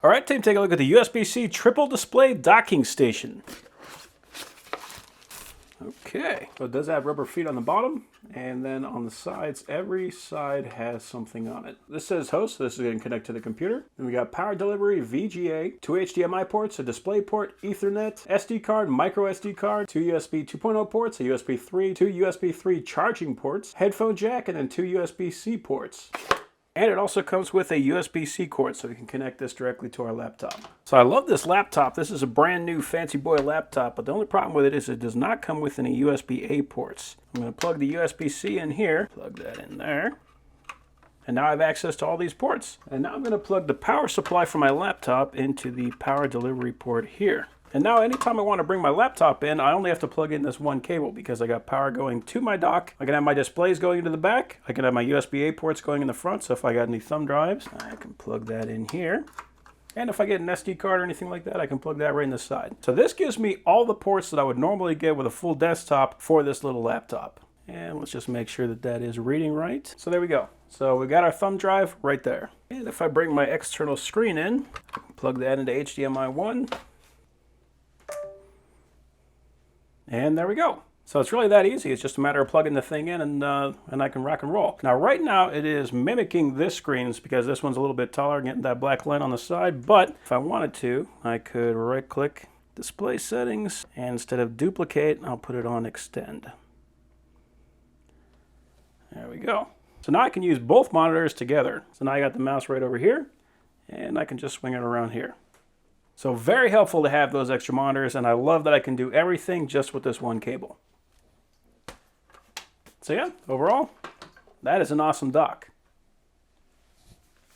All right, time to take a look at the USB-C triple display docking station. Okay, so it does have rubber feet on the bottom, and then on the sides, every side has something on it. This says host, so this is going to connect to the computer. Then we got power delivery, VGA, 2 HDMI ports, a display port, Ethernet, SD card, micro SD card, 2 USB 2.0 ports, a USB 3, 2 USB 3 charging ports, headphone jack, and then 2 USB-C ports. And it also comes with a USB-C cord, so we can connect this directly to our laptop. So I love this laptop. This is a brand new fancy boy laptop, but the only problem with it is it does not come with any USB-A ports. I'm going to plug the USB-C in here, plug that in there, and now I have access to all these ports. And now I'm going to plug the power supply from my laptop into the power delivery port here. And now anytime I want to bring my laptop in, I only have to plug in this one cable because I got power going to my dock. I can have my displays going into the back. I can have my USB-A ports going in the front, so if I got any thumb drives, I can plug that in here. And if I get an SD card or anything like that, I can plug that right in the side. So this gives me all the ports that I would normally get with a full desktop for this little laptop. And let's just make sure that that is reading right. So there we go. So we got our thumb drive right there. And if I bring my external screen in, I can plug that into HDMI 1. And there we go. So it's really that easy. It's just a matter of plugging the thing in and I can rock and roll. Now right now it is mimicking this screen's because this one's a little bit taller, getting that black line on the side. But if I wanted to, I could right click display settings, and instead of duplicate, I'll put it on extend. There we go. So now I can use both monitors together. So now I got the mouse right over here, and I can just swing it around here. So very helpful to have those extra monitors, and I love that I can do everything just with this one cable. So yeah, overall, that is an awesome dock.